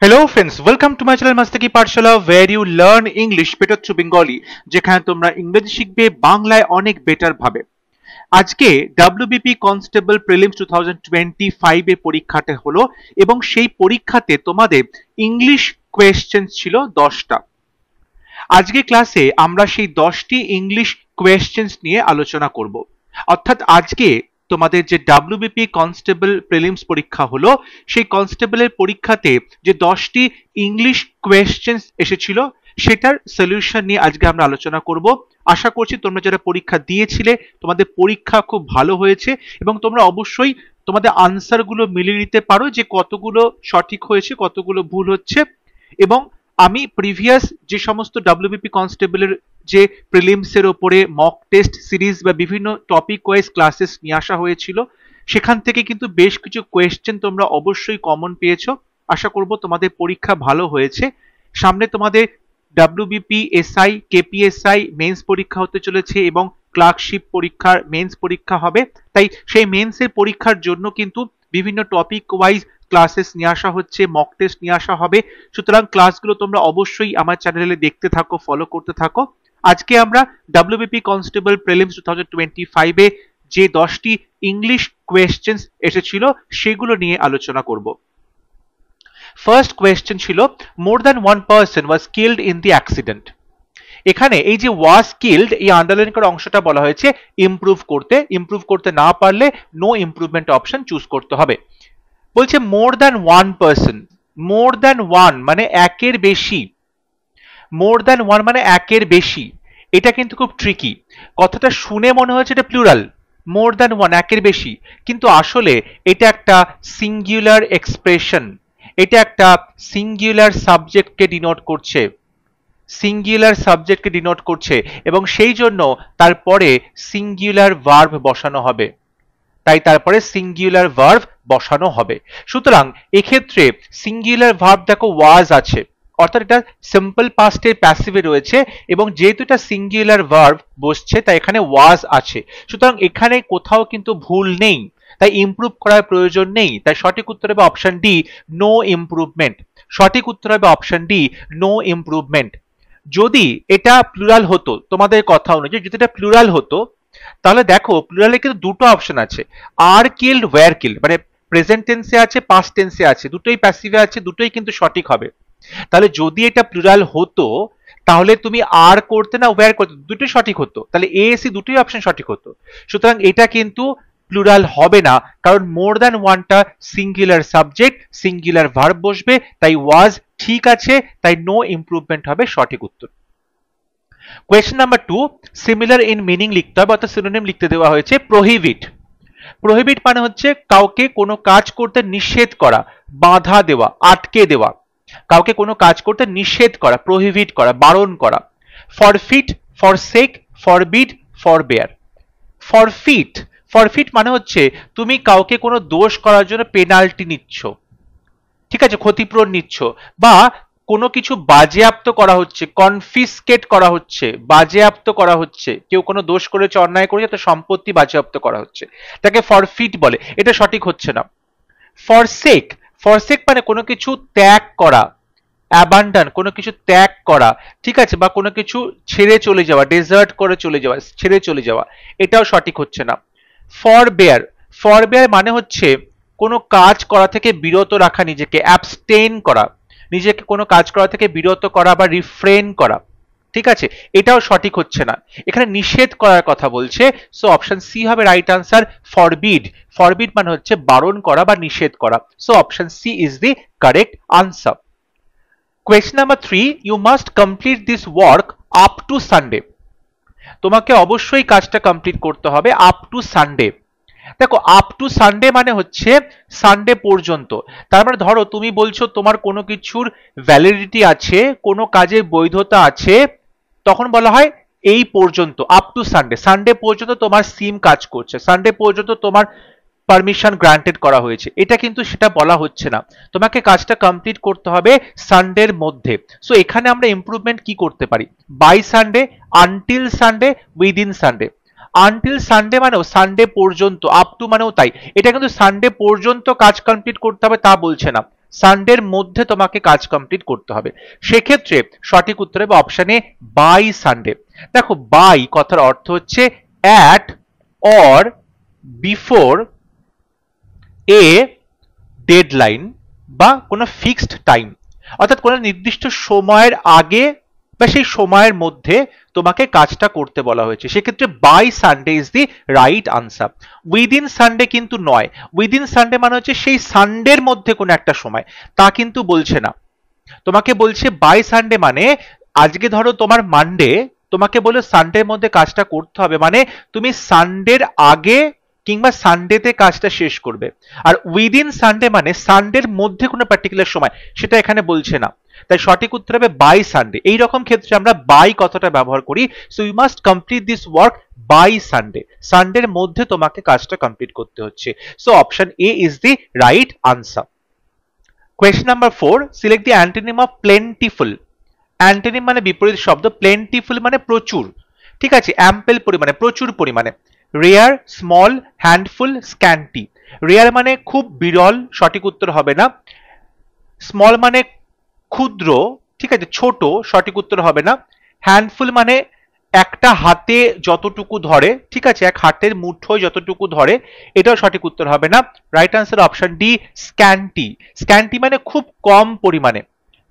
Hello friends, welcome to my channel Mastaki Pathshala where you learn English better through Bengali যেখানে তোমরা ইংরেজি শিখবে বাংলায় অনেক বেটার ভাবে। আজকে WBP কনস্টেবল প্রিলিমস 2025 এর পরীক্ষাটা হলো এবং সেই পরীক্ষাতে তোমাদের ইংলিশ কোয়েশ্চেন্স ছিল 10টা। আজকে ক্লাসে আমরা সেই 10টি ইংলিশ কোয়েশ্চেন্স নিয়ে আলোচনা করব। অর্থাৎ আজকে তোমাদের যে WBP কনস্টেবল প্রিলিমস পরীক্ষা হলো সেই কনস্টেবলের পরীক্ষাতে যে 10টি ইংলিশ কোয়েশ্চেন্স এসেছিল সেটার সলিউশন নিয়ে আজকে আমরা আলোচনা করব। আশা করছি তোমরা যারা পরীক্ষা দিয়েছিলে তোমাদের পরীক্ষা খুব ভালো হয়েছে এবং তোমরা অবশ্যই তোমাদের আনসারগুলো মিলিয়ে নিতে পারো যে কতগুলো সঠিক হয়েছে কতগুলো ভুল হচ্ছে। এবং আমি প্রিভিয়াস যে সমস্ত WBP কনস্টেবলের যে প্রিলিমসের ওপরে মক টেস্ট সিরিজ বা বিভিন্ন টপিক ওয়াইজ ক্লাসেস নিয়ে আসা হয়েছিল সেখান থেকে কিন্তু বেশ কিছু কোয়েশ্চেন তোমরা অবশ্যই কমন পেয়েছো। আশা করব তোমাদের পরীক্ষা ভালো হয়েছে। সামনে তোমাদের WBP SI KPSI মেন্স পরীক্ষা হতে চলেছে এবং ক্লার্কশিপ পরীক্ষার মেন্স পরীক্ষা হবে। তাই সেই মেন্সের পরীক্ষার জন্য কিন্তু বিভিন্ন টপিক ওয়াইজ ক্লাসেস নিয়ে আসা হচ্ছে, মক টেস্ট নিয়ে আসা হবে। সুতরাং ক্লাসগুলো তোমরা অবশ্যই আমার চ্যানেলে দেখতে থাকো, ফলো করতে থাকো। আজকে আমরা WBP কনস্টেবল প্রিলিমস 2025 এ যে 10টি ইংলিশ কোয়েশ্চেন্স এসেছিল সেগুলো নিয়ে আলোচনা করব। ফার্স্ট কোয়েশ্চেন ছিল more than one person was killed in the accident. এখানে এই যে ওয়াজ কিলড এই আন্ডারলাইন করা অংশটা বলা হয়েছে ইমপ্রুভ করতে না পারলে নো ইমপ্রুভমেন্ট অপশন চুজ করতে হবে। বলছে more than one person, more than one মানে একের বেশি, মোর দ্যান ওয়ান মানে একের বেশি। এটা কিন্তু খুব ট্রিকি, কথাটা শুনে মনে হচ্ছে এটা প্লুরাল, মোর দ্যান ওয়ান একের বেশি, কিন্তু আসলে এটা একটা সিঙ্গুলার এক্সপ্রেশন, এটা একটা সিঙ্গুলার সাবজেক্টকে ডিনোট করছে, সিঙ্গুলার সাবজেক্টকে ডিনোট করছে এবং সেই জন্য তারপরে সিঙ্গুলার ভার্ব বসানো হবে, তাই তারপরে সিঙ্গুলার ভার্ব বসানো হবে। সুতরাং এক্ষেত্রে সিঙ্গুলার ভার্ব দেখো ওয়াজ আছে, অর্থাৎ এটা সিম্পল পাস্টের প্যাসিভে রয়েছে এবং যেহেতু এটা সিঙ্গুলার ভার্ব বসছে তাই এখানে ওয়াজ আছে। সুতরাং এখানে কোথাও কিন্তু ভুল নেই, তাই ইমপ্রুভ করার প্রয়োজন নেই। তাই সঠিক উত্তর হবে অপশন ডি, নো ইমপ্রুভমেন্ট। সঠিক উত্তর হবে অপশন ডি, নো ইমপ্রুভমেন্ট। যদি এটা প্লুরাল হতো, তোমাদের কথা অনুযায়ী যদি এটা প্লুরাল হতো তাহলে দেখো প্লুরালে কিন্তু দুটো অপশন আছে, আর কিল্ড ওয়্যার কিল্ড, মানে প্রেজেন্ট টেন্সে আছে পাস্ট টেন্সে আছে, দুটোই প্যাসিভে আছে, দুটোই কিন্তু সঠিক হবে। তাহলে যদি এটা প্লুরাল হতো তাহলে তুমি আর করতে না ওয়্যার করতে, দুটোই সঠিক হতো, তাহলে এ সি দুটোই অপশন সঠিক হতো। সুতরাং এটা কিন্তু প্লুরাল হবে না, কারণ মোর দ্যান ওয়ানটা সিঙ্গুলার সাবজেক্ট, সিঙ্গুলার ভার্ব বসবে, তাই ওয়াজ ঠিক আছে, তাই নো ইমপ্রুভমেন্ট হবে সঠিক উত্তর। Question number 2, similar in meaning লিখতে হবে, অর্থাৎ সিনোনিম লিখতে দেওয়া হয়েছে প্রোহিবিট। প্রোহিবিট মানে হচ্ছে কাউকে কোনো কাজ করতে নিষেধ করা, বাধা দেওয়া, আটকে দেওয়া, কাউকে কোনো কাজ করতে নিষেধ করা, প্রোহিবিট করা, বারণ করা। Forfeit, forsake, forbid, forbear. Forfeit, forfeit মানে হচ্ছে তুমি কাউকে কোনো দোষ করার জন্য পেনাল্টি নিচ্ছ, ঠিক আছে, ক্ষতিপূরণ নিচ্ছ, বা কোনো কিছু বাজেয়াপ্ত করা হচ্ছে, কনফিসকেট করা হচ্ছে, বাজেয়াপ্ত করা হচ্ছে, কেউ কোনো দোষ করেছে, অন্যায় করেছে, তো সম্পত্তি বাজেয়াপ্ত করা হচ্ছে, তাকে ফরফিট বলে। এটা সঠিক হচ্ছে না। ফরসেক, ফরসেক মানে কোনো কিছু ত্যাগ করা, অ্যাবান্ডন কোনো কিছু ত্যাগ করা, ঠিক আছে, বা কোনো কিছু ছেড়ে চলে যাওয়া, ডেজার্ট করে চলে যাওয়া, ছেড়ে চলে যাওয়া, এটাও সঠিক হচ্ছে না। ফরবেয়ার, ফরবেয়ার মানে হচ্ছে কোনো কাজ করা থেকে বিরত রাখা, নিজেকে অ্যাবস্টেইন করা, নিজেকে কোনো কাজ করা থেকে বিরত করা বা রিফ্রেন করা, ঠিক আছে, এটাও সঠিক হচ্ছে না। এখানে নিষেধ করার কথা বলছে, সো অপশন সি হবে রাইট আনসার, ফরবিড। ফরবিড মানে হচ্ছে বারণ করা বা নিষেধ করা, so option C is the correct answer. Question number 3, you must complete this work up to Sunday. তোমাকে অবশ্যই কাজটা কমপ্লিট করতে হবে আপ টু সানডে। দেখো আপ টু সানডে মানে হচ্ছে সানডে পর্যন্ত। তার মানে ধরো তুমি বলছো তোমার কোনো কিছুর ভ্যালিডিটি আছে, কোনো কাজের বৈধতা আছে, তখন বলা হয় এই পর্যন্ত, আপ টু সানডে। সানডে পর্যন্ত তোমার সিম কাজ করছে, সানডে পর্যন্ত তোমার পারমিশন গ্রান্টেড করা হয়েছে, এটা কিন্তু সেটা বলা হচ্ছে না। তোমাকে কাজটা কমপ্লিট করতে হবে সানডের মধ্যে। সো এখানে আমরা ইমপ্রুভমেন্ট কি করতে পারি, by Sunday, until Sunday, within Sunday. Until Sunday মানেও সানডে পর্যন্ত, আপ টু মানেও তাই, এটা কিন্তু সানডে পর্যন্ত কাজ কমপ্লিট করতে হবে তা বলছে না, সানডের মধ্যে তোমাকে কাজ কমপ্লিট করতে হবে। সেক্ষেত্রে সঠিক উত্তর হবে অপশন এ বাই সানডে। দেখো বাই কথার অর্থ হচ্ছে at or before a deadline বা কোনো ফিক্সড টাইম, অর্থাৎ কোনো নির্দিষ্ট সময়ের আগে বা সেই সময়ের মধ্যে তোমাকে কাজটা করতে বলা হয়েছে। সেক্ষেত্রে by Sunday is the right answer. Within Sunday কিন্তু নয়। উইদিন সানডে মানে হচ্ছে সেই সানডের মধ্যে কোনো একটা সময়, তা কিন্তু বলছে না। তোমাকে বলছে বাই সানডে মানে আজকে ধরো তোমার মানডে, তোমাকে বলে সানডের মধ্যে কাজটা করতে হবে, মানে তুমি সানডের আগে কিংবা সানডেতে কাজটা শেষ করবে। আর উইদিন সানডে মানে সানডের মধ্যে কোনো পার্টিকুলার সময়, সেটা এখানে বলছে না। তাই সঠিক উত্তর হবে বাই সানডে। এই রকম ক্ষেত্রে আমরা বাই কথাটা ব্যবহার করি। So you must complete this work by Sunday. সানডের মধ্যে তোমাকে কাজটা কমপ্লিট করতে হচ্ছে। So option A is the right answer. Question number 4, select the antonym of plentiful. Antonym মানে বিপরীত শব্দ, plentiful মানে প্রচুর, ঠিক আছে, ample পরিমাণে, প্রচুর পরিমাণে। Rare, small, handful, scanty. Rare মানে খুব বিরল, সঠিক উত্তর হবে না। Small মানে ক্ষুদ্র, ঠিক আছে, ছোট, সঠিক উত্তর হবে না। Handful মানে একটা হাতে যতটুকু ধরে, ঠিক আছে, এক হাতের মুঠোয় যতটুকু ধরে, এটাও সঠিক উত্তর হবে না। Right answer option D scanty. Scanty মানে খুব কম পরিমাণে,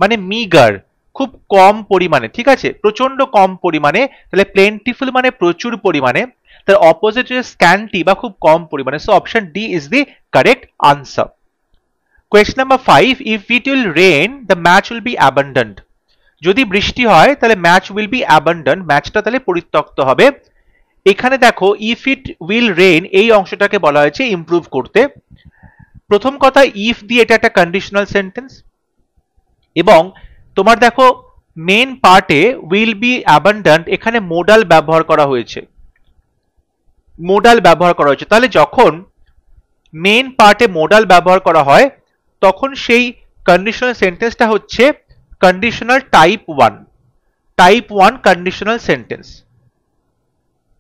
মানে মিগার, খুব কম পরিমাণে, ঠিক আছে, প্রচন্ড কম পরিমাণে। তাহলে প্লেন্টিফুল মানে প্রচুর পরিমাণে, তার অপোজিট হচ্ছে স্ক্যান্টি বা খুব কম পরিমাণে। So option D is the correct answer. Question number 5, if it will rain the match will be abandoned. যদি বৃষ্টি হয় তাহলে ম্যাচ উইল বি অ্যাবান্ডন, ম্যাচটা তাহলে পরিত্যক্ত হবে। এখানে দেখো ইফ ইট উইল রেইন এই অংশটাকে বলা হয়েছে ইমপ্রুভ করতে। প্রথম কথা, ইফ দিয়ে এটা একটা কন্ডিশনাল সেন্টেন্স, এবং তোমার দেখো মেন পার্টে উইল বি অ্যাবান্ডন্ড, এখানে মোডাল ব্যবহার করা হয়েছে, মোডাল ব্যবহার করা হয়েছে। তাহলে যখন মেন পার্টে মোডাল ব্যবহার করা হয় তখন সেই কন্ডিশনাল সেন্টেন্সটা হচ্ছে conditional type 1, type 1 conditional sentence,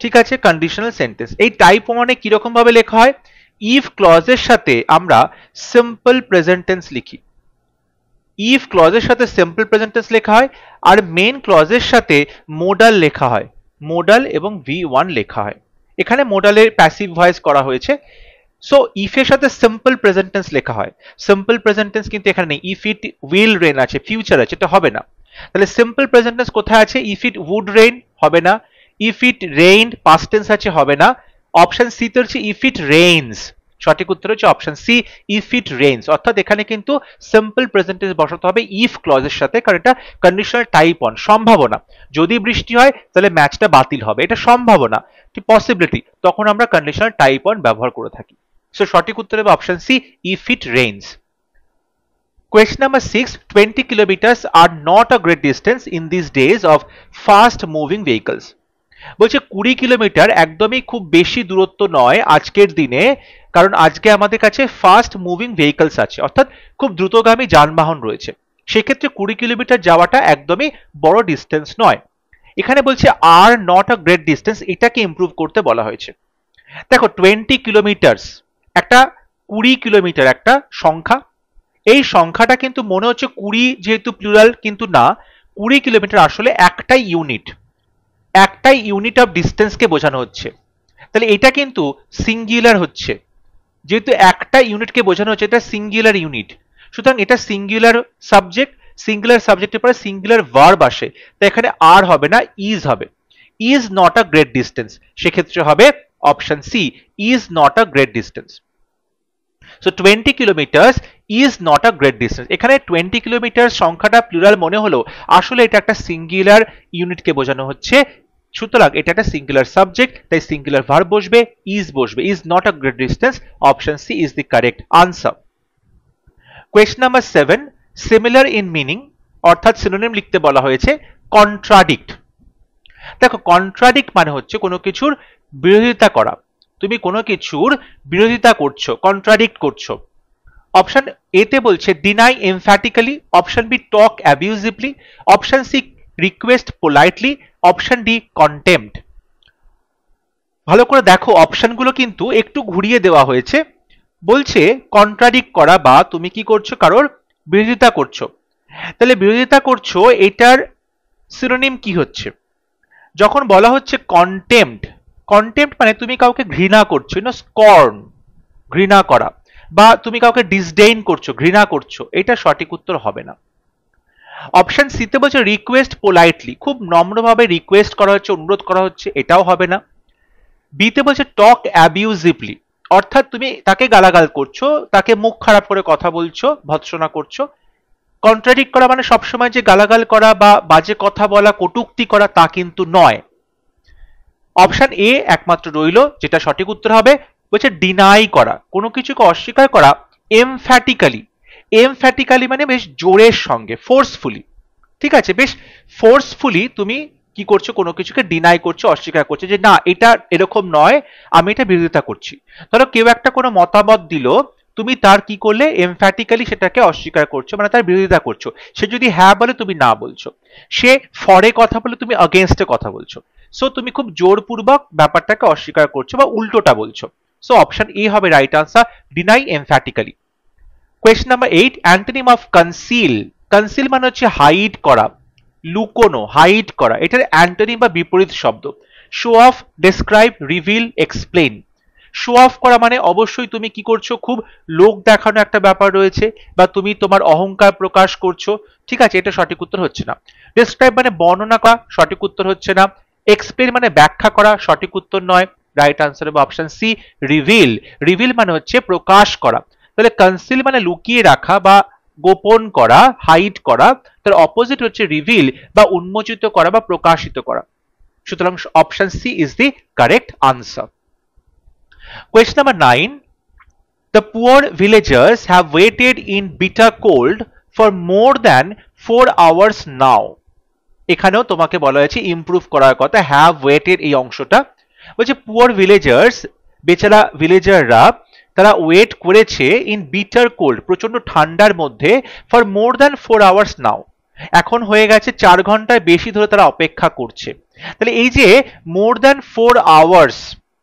ঠিক আছে, কন্ডিশনাল সেন্টেন্স। এই টাইপ 1 এ কিরকম ভাবে লেখা হয়, ইফ ক্লজের সাথে আমরা সিম্পল প্রেজেন্ট টেন্স লিখি, ইফ ক্লজের সাথে সিম্পল প্রেজেন্ট টেন্স লেখা হয়, আর মেন ক্লজের সাথে মোডাল লেখা হয়, মোডাল এবং V1 লেখা হয়। এখানে মোডালের প্যাসিভ ভয়েস করা হয়েছে। সো ইফ এর সাথে সিম্পল প্রেজেন্ট টেন্স লেখা হয়, সিম্পল প্রেজেন্ট টেন্স কিন্তু এখানে নেই, ইফ ইট উইল রেইন আছে, ফিউচার আছে, এটা হবে না। তাহলে সিম্পল প্রেজেন্ট টেন্স কোথায় আছে, ইফ ইট উড রেইন হবে না, if it rained past tense আছে, হবে না। অপশন সি তে হচ্ছে ইফ ইট রেইনস, সঠিক উত্তর হচ্ছে option C if it rains. অর্থাৎ এখানে কিন্তু সিম্পল প্রেজেন্ট টেন্স বসাতে হবে ইফ ক্লজের সাথে, কারণ এটা কন্ডিশনাল টাইপ 1, সম্ভাবনা, যদি বৃষ্টি হয় তাহলে ম্যাচটা বাতিল হবে, এটা সম্ভাবনা, পসিবিলিটি, তখন আমরা কন্ডিশনাল টাইপ 1 ব্যবহার করে থাকি। সো সঠিক উত্তর হবে option C if it rains. Question number 6, 20 kilometers are not a great distance in these days of fast moving vehicles. বলছে 20 কিলোমিটার একদমই খুব বেশি দূরত্ব নয় আজকের দিনে, কারণ আজকে আমাদের কাছে ফাস্ট মুভিং ভেহিকলস আছে, অর্থাৎ খুব দ্রুতগামী যানবাহন রয়েছে। সেক্ষেত্রে 20 কিলোমিটার যাওয়াটা একদমই বড় ডিস্টেন্স নয়। এখানে বলছে are not a great distance, এটাকে ইমপ্রুভ করতে বলা হয়েছে। দেখো 20 কিলোমিটার্স, একটা 20 কিলোমিটার একটা সংখ্যা, এই সংখ্যাটা কিন্তু মনে হচ্ছে 20 যেহেতু প্লুরাল, কিন্তু না, 20 কিলোমিটার আসলে একটাই ইউনিট, একটাই ইউনিট অফ ডিস্টেন্সকে বোঝানো হচ্ছে। তাহলে এটা কিন্তু সিঙ্গুলার হচ্ছে, যেহেতু একটা ইউনিটকে বোঝানো হচ্ছে, এটা সিঙ্গুলার ইউনিট, সুতরাং এটা সিঙ্গুলার সাবজেক্ট, সিঙ্গুলার সাবজেক্টের পরে সিঙ্গুলার ভার্ব আসে, তাই এখানে আর হবে না, ইজ হবে। Is not a great distance, সেক্ষেত্রে হবে option C is not a great distance. So 20 kilometres is not a great distance. এখানে 20 কিলোমিটার সংখ্যাটা প্লুরাল মনে হলো, আসলে এটা একটা সিঙ্গুলার ইউনিটকে বোঝানো হচ্ছে, সুতরাং এটা একটা সিঙ্গুলার সাবজেক্ট, তাই সিঙ্গুলার ভার্ব বসবে, ইজ বসবে, is not a great distance, option C is the correct answer. Question number 7, similar in meaning, অর্থাৎ সিনোনিম লিখতে বলা হয়েছে কন্ট্রাডিক্ট। দেখো কন্ট্রাডিক্ট মানে হচ্ছে কোনো কিছুর বিরোধিতা করা, তুমি কোনো কিছুর বিরোধিতা করছো, কন্ট্রাডিক্ট করছো। অপশন এ তে বলছে deny emphatically, option B talk abusively, option C request politely, option D contempt. ভালো করে দেখো অপশনগুলো কিন্তু একটু ঘুরিয়ে দেওয়া হয়েছে। বলছে কন্ট্রাডিক্ট করা, বা তুমি কি করছো, কারোর বিরোধিতা করছো। তাহলে বিরোধিতা করছো এটার সিনোনিম কি হচ্ছে? যখন বলা হচ্ছে কন্টেম্পট, কন্টেম্পট মানে তুমি কাউকে ঘৃণা করছো, না স্কর্ন, ঘৃণা করা, বা তুমি কাউকে ডিসডেইন করছো, ঘৃণা করছো, এটা সঠিক উত্তর হবে না। অপশন সি তে বলছে রিকোয়েস্ট পোলাইটলি, খুব নম্রভাবে রিকোয়েস্ট করা হচ্ছে, অনুরোধ করা হচ্ছে, এটাও হবে না। বি তে বলছে টক অ্যাবিউজিভলি, অর্থাৎ তুমি তাকে গালাগাল করছো, তাকে মুখ খারাপ করে কথা বলছো, ভৎসনা করছো। কন্ট্রাডিক্ট করা মানে সবসময় যে গালাগাল করা বা বাজে কথা বলা, কটূক্তি করা, তা কিন্তু নয়। অপশন এ একমাত্র রইল যেটা সঠিক উত্তর হবে, বলছে ডিনাই করা, কোনো কিছুকে অস্বীকার করা এমফ্যাটিক্যালি। এমফ্যাটিক্যালি মানে বেশ জোরের সঙ্গে, ফোর্সফুলি, ঠিক আছে, বেশ ফোর্সফুলি তুমি কি করছো, কোনো কিছুকে ডিনাই করছো, অস্বীকার করছো, যে না এটা এরকম নয়, আমি এটা বিরোধিতা করছি। ধরো কেউ একটা কোনো মতামত দিল, তুমি তার কি করলে, এমফ্যাটিক্যালি সেটাকে অস্বীকার করছো, মানে তার বিরোধিতা করছো। সে যদি হ্যাঁ বলে তুমি না বলছো, সে ফরে কথা বলে তুমি অগেনস্টে কথা বলছো। সো তুমি খুব জোরপূর্বক ব্যাপারটাকে অস্বীকার করছো বা উল্টোটা বলছো। সো অপশন এ হবে right answer, deny এমফ্যাটিক্যালি। Question number 8, antonym of conceal. Conceal মানে হচ্ছে হাইড করা, লুকোনো, হাইড করা, এটার অ্যান্টোনিম বা বিপরীত শব্দ। Show off, describe, reveal, explain. Show off করা মানে অবশ্যই তুমি কি করছো, খুব লোক দেখানো একটা ব্যাপার রয়েছে, বা তুমি তোমার অহংকার প্রকাশ করছো, ঠিক আছে, এটা সঠিক উত্তর হচ্ছে না। ডেসক্রাইব মানে বর্ণনা করা, সঠিক উত্তর হচ্ছে না। এক্সপ্লেইন মানে ব্যাখ্যা করা, সঠিক উত্তর নয়। রাইট আনসার হবে অপশন সি, রিভিল। রিভিল মানে হচ্ছে প্রকাশ করা। তাহলে কনসিল মানে লুকিয়ে রাখা বা গোপন করা, হাইড করা, তার অপোজিট হচ্ছে রিভিল বা উন্মোচিত করা বা প্রকাশিত করা। সুতরাং option C is the correct answer. Question number 9. The poor villagers have waited in bitter cold for more than 4 hours now. এখানেও তোমাকে বলা হয়েছে ইমপ্রুভ করার কথা, হ্যাভ ওয়েটেড এই অংশটা। বলছে পুয়ার ভিলেজার্স, বেচারা ভিলেজাররা, তারা ওয়েট করেছে ইন বিটার কোল্ড, প্রচন্ড ঠান্ডার মধ্যে, ফর মোর দ্যান 4 আওয়ার্স নাও, এখন হয়ে গেছে 4 ঘন্টার বেশি ধরে তারা অপেক্ষা করছে। তাহলে এই যে মোর দ্যান 4 আওয়ার্স,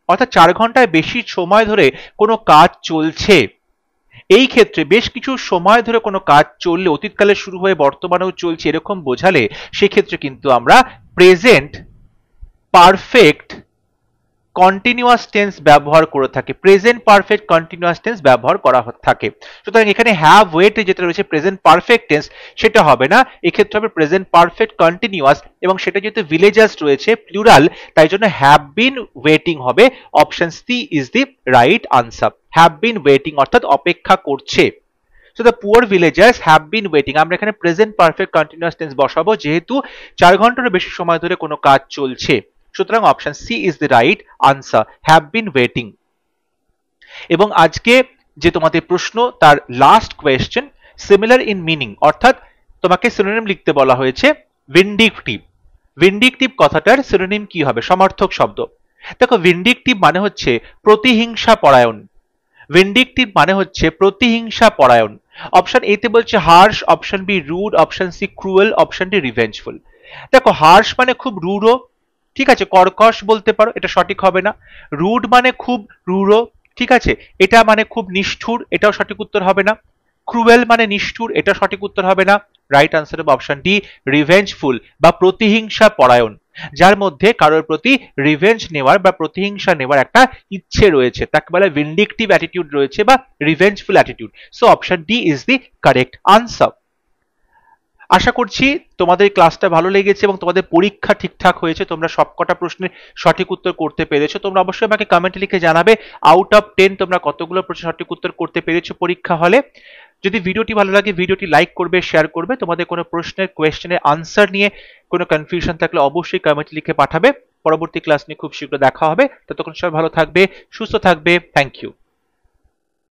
অর্থাৎ 4 ঘন্টার বেশি সময় ধরে কোনো কাজ চলছে, এই ক্ষেত্রে বেশ কিছু সময় ধরে কোনো কাজ চললে, অতীতকালে শুরু হয়ে বর্তমানেও চলছে এরকম বোঝালে, সেক্ষেত্রে কিন্তু আমরা প্রেজেন্ট পারফেক্ট কন্টিনিউয়াস টেন্স ব্যবহার করে থাকি, প্রেজেন্ট পারফেক্ট কন্টিনিউয়াস টেন্স ব্যবহার করা থাকে। সুতরাং এখানে হ্যাভ ওয়েটে যেটা রয়েছে প্রেজেন্ট পারফেক্ট টেন্স, সেটা হবে না, এক্ষেত্রে হবে প্রেজেন্ট পারফেক্ট কন্টিনিউয়াস, এবং সেটা যেহেতু ভিলেজার্স রয়েছে প্লুরাল, তাই জন্য হ্যাভ বিন ওয়েটিং হবে। Option C is the right answer, have been waiting অর্থাৎ অপেক্ষা করছে। So the poor villagers have been waiting, আমরা এখানে প্রেজেন্ট পারফেক্ট কন্টিনিউয়াস টেন্স বসাবো, যেহেতু 4 ঘন্টারও বেশি সময় ধরে কোনো কাজ চলছে। সুতরাং option C is the right answer, have been waiting. এবং আজকে যে তোমাদের প্রশ্ন, তার last question, similar in meaning, অর্থাৎ তোমাকে সিনোনিম লিখতে বলা হয়েছে ভিন্ডিকটিভ। ভিন্ডিকটিভ কথাটার সিনোনিম কি হবে, সমার্থক শব্দ। দেখো ভিন্ডিকটিভ মানে হচ্ছে প্রতিহিংসা পরায়ণ, ভিন্ডিকটিভ মানে হচ্ছে প্রতিহিংসা পরায়ণ। অপশন এ তে বলছে harsh, option B rude, option C cruel, option D revengeful. দেখো হার্শ মানে খুব রূঢ়, ঠিক আছে, কর্কশ বলতে পারো, এটা সঠিক হবে না। রুড মানে খুব রূঢ়, ঠিক আছে, এটা মানে খুব নিষ্ঠুর, এটাও সঠিক উত্তর হবে না। ক্রুয়েল মানে নিষ্ঠুর, এটা সঠিক উত্তর হবে না। রাইট আনসার হবে অপশন ডি, রিভেঞ্জফুল বা প্রতিহিংসা পরায়ণ, যার মধ্যে কারোর প্রতি রিভেঞ্জ নেওয়ার বা প্রতিহিংসা নেওয়ার একটা ইচ্ছে রয়েছে, তাকে বলে ভিন্ডিকটিভ অ্যাটিটিউড রয়েছে বা revengeful attitude. So option D is the correct answer. আশা করছি তোমাদের ক্লাসটা ভালো লেগেছে এবং তোমাদের পরীক্ষা ঠিকঠাক হয়েছে, তোমরা সবকটা প্রশ্নের সঠিক উত্তর করতে পেরেছো। তোমরা অবশ্যই আমাকে কমেন্টে লিখে জানাবে আউট অফ 10 তোমরা কতগুলো প্রশ্নের সঠিক উত্তর করতে পেরেছো পরীক্ষা হলে। যদি ভিডিওটি ভালো লাগে ভিডিওটি লাইক করবে, শেয়ার করবে। তোমাদের কোনো প্রশ্নের কোয়েশ্চেনের আনসার নিয়ে কোনো কনফিউশন থাকলে অবশ্যই কমেন্টে লিখে পাঠাবে। পরবর্তী ক্লাস নিয়ে খুব শীঘ্র দেখা হবে, ততক্ষণ সবাই ভালো থাকবে, সুস্থ থাকবে। Thank you.